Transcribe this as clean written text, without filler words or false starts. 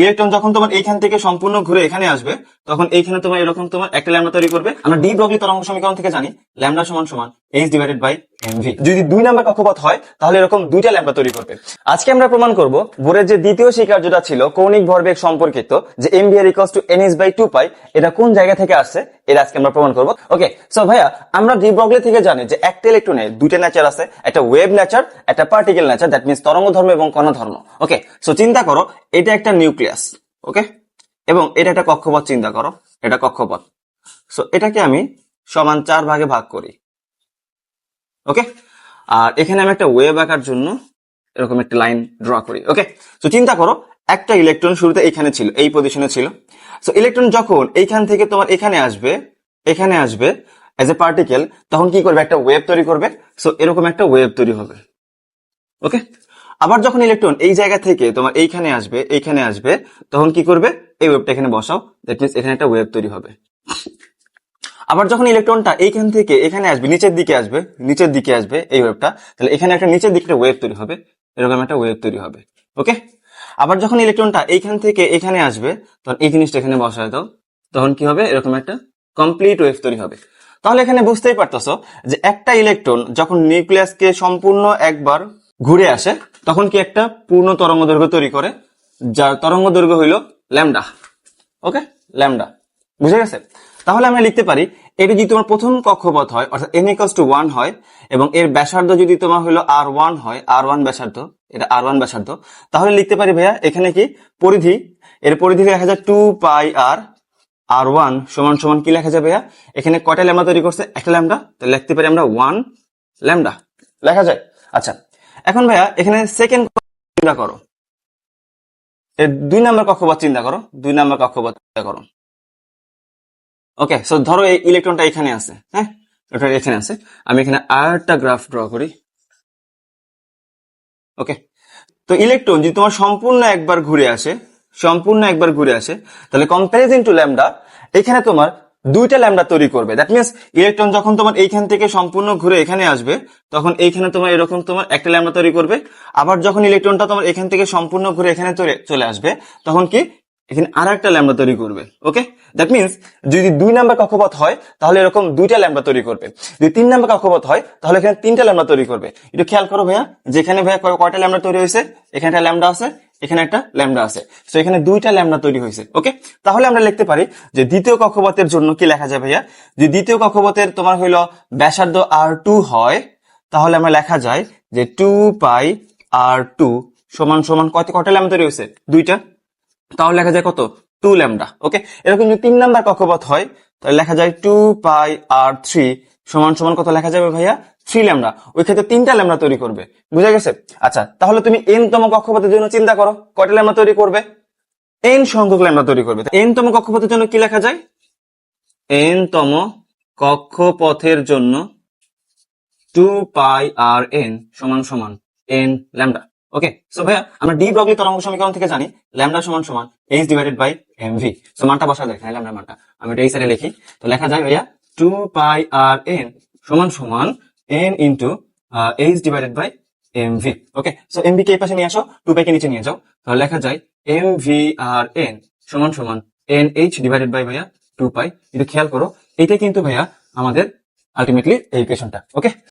Electron যখন তোমার এইখান থেকে সম্পূর্ণ ঘুরে এখানে আসবে তখন এইখানে তোমার এরকম তোমার একটা ল্যামডা তৈরি করবে। আমরা ডি ব্রগলি তরঙ্গ সমীকরণ থেকে জানি ল্যামডা সমান সমান এইচ ডিভাইডেড বাই এমভি। যদি 2 নাম্বার কক্ষপথ হয় তাহলে এরকম দুইটা ল্যামডা তৈরি করবে। আজকে আমরা প্রমাণ করব বোরের যে দ্বিতীয় স্বীকার্যটা ছিল কৌণিক ভরবেগ সম্পর্কিত যে m v r equals to n s by 2 pi, এটা কোন জায়গা থেকে আসছে এটা আজকে আমরা প্রমাণ করব। ওকে, সো ভাইয়া আমরা ডি ব্রগলি থেকে জানি যে একটা ইলেকট্রনের দুইটা নেচার আছে, একটা ওয়েভ নেচার, একটা পার্টিকেল নেচার, দ্যাট মিন্স তরঙ্গ ধর্ম এবং কণা ধর্ম। ওকে, সো চিন্তা করো এটা একটা নিউক্লিয়াস, ওকে, এবং এটা একটা কক্ষপথ। চিন্তা করো এটা কক্ষপথ। সো এটাকে আমি সমান 4 ভাগে ভাগ করি, ওকে, আর এখানে আমি একটা ওয়েভ আঁকার জন্য এরকম একটা লাইন ড্র করি। ওকে, সো চিন্তা করো একটা ইলেকট্রন শুরুতে এইখানে ছিল, এই পজিশনে ছিল। সো ইলেকট্রন যখন এইখান থেকে তোমার এখানে আসবে এজ এ পার্টিকেল, তখন কি করবে? একটা ওয়েভ তৈরি করবে। সো এরকম একটা ওয়েভ তৈরি হবে, ওকে। আবার যখন ইলেকট্রন এই জায়গা থেকে তোমার এইখানে আসবে তখন কি করবে? এই ওয়েভটা এখানে বসাও, দ্যাট মিন্স এখানে একটা ওয়েভ তৈরি হবে। আবার যখন ইলেকট্রনটা এইখান থেকে এখানে আসবে, নিচের দিকে আসবে এই ওয়েভটা, তাহলে এখানে একটা নিচের দিকে ওয়েভ তৈরি হবে, এরকম একটা ওয়েভ তৈরি হবে, ওকে। আবার যখন ইলেকট্রনটা এইখান থেকে এখানে আসবে তখন এই জিনিসটা এখানে বসায় দাও, তখন কি হবে? এরকম একটা কমপ্লিট ওয়েভ তৈরি হবে। তাহলে এখানে বুঝতেই পারতেছো যে একটা ইলেকট্রন যখন নিউক্লিয়াসকে সম্পূর্ণ একবার ঘুরে আসে তখন কি একটা পূর্ণ তরঙ্গ দৈর্ঘ্য তৈরি করে, যার তরঙ্গ দৈর্ঘ্য হইল ল্যামডা। ওকে, ল্যামডা, বুঝে গেছে? তাহলে আমরা লিখতে পারি এটা যদি তোমার প্রথম কক্ষপথ হয় অর্থাৎ n ইকুয়ালস টু 1 হয় এবং এর ব্যাসার্ধ যদি তোমার হলো r1 হয়, r1 ব্যাসার্ধ, এটা r1 ব্যাসার্ধ, তাহলে লিখতে পারি ভাইয়া এখানে কি পরিধি, এর পরিধি লেখা যায় 2 পাই আর r1 সমান সমান কি লেখা যায় ভাইয়া? এখানে কয়টা ল্যামডা তৈরি করছে? একটা ল্যামডা, তাহলে লিখতে পারি আমরা 1 ল্যামডা, লেখা যায়। আচ্ছা, এখন ভাইয়া এখানে সেকেন্ড চিন্তা করো, এর 2 নাম্বার কক্ষপথ চিন্তা করো, 2 নাম্বার কক্ষপথ চিন্তা করো। ওকে, সো ধরো এই ইলেকট্রনটা এখানে আছে, হ্যাঁ, এটা এখানে আছে। আমি এখানে আরেকটা গ্রাফ ড্র করি। ওকে, তো ইলেকট্রন যদি তোমার সম্পূর্ণ একবার ঘুরে আসে তাহলে কম্পারিজন টু ল্যামডা এখানে তোমার দুইটা ল্যামডা তৈরি করবে। দ্যাট মিন্স ইলেকট্রন যখন তোমার এইখান থেকে সম্পূর্ণ ঘুরে এখানে আসবে তখন এইখানে তোমার এরকম তোমার একটা ল্যামডা তৈরি করবে। আবার যখন ইলেকট্রনটা তোমার এখান থেকে সম্পূর্ণ ঘুরে এখানে চলে আসবে তখন কি এখানে আর একটা ল্যামডা তৈরি করবে। ওকে, দ্যাট মিন্স যদি 2 নাম্বার কক্ষপথ হয় তাহলে এরকম দুইটা ল্যামডা তৈরি করবে। যদি 3 নাম্বার কক্ষপথ হয় তাহলে এখানে 3টা ল্যামডা তৈরি করবে। একটু খেয়াল করো ভাইয়া, যেখানে ভাইয়া কয়টা ল্যামডা তৈরি হয়েছে? এখানে একটা ল্যামডা আছে, এখানে একটা ল্যামডা আছে, তো এখানে দুইটা ল্যামডা তৈরি হয়েছে। ওকে, তাহলে আমরা লিখতে পারি যে দ্বিতীয় কক্ষপথের জন্য কি লেখা যায় ভাইয়া? যদি দ্বিতীয় কক্ষপথের তোমার হইলো ব্যাসার্ধ r2 হয় তাহলে আমরা লেখা যায় যে 2 পাই r2 সমান সমান কয়টা ল্যামডা তৈরি হয়েছে? দুইটা, তাহলে লেখা যায় কত? 2 ল্যামডা। ওকে, এরকম যদি 3 নাম্বার কক্ষপথ হয় তাহলে লেখা যায় 2 পাই r3 সমান সমান কত লেখা যাবে ভাইয়া? 3 ল্যামডা। ওই ক্ষেত্রে 3টা ল্যামডা তৈরি করবে, বুঝা গেছে? আচ্ছা, তাহলে তুমি n তম কক্ষপথের জন্য চিন্তা করো কয়টা ল্যামডা তৈরি করবে? n সংখ্যক ল্যামডা তৈরি করবে। n তম কক্ষপথের জন্য কি লেখা যায়? n তম কক্ষপথের জন্য 2 পাই আর n সমান সমান n ল্যামডা। ওকে, সো ভাইয়া আমরা ডি ব্রগলি তরঙ্গ সমীকরণ থেকে জানি ল্যামডা সমান সমান h divided by mv। So মানটা বসা যায় এখানে, ল্যামডা মানটা আমি এটা এই সাইডে লিখি, তো লেখা যায় ভাইয়া 2 পাই আর n সমান সমান n into h divided by mv। Okay, so mv কে এই পাশে নিয়ে আসো, 2 পাই কে নিচে নিয়ে যাও, তাহলে লেখা যায় mv আর n সমান সমান nh ডিভাইডেড বাই ভাইয়া 2 পাই। এটা খেয়াল করো, এটা কিন্তু ভাইয়া আমাদের আলটিমেটলি এই ইকুয়েশনটা। ওকে,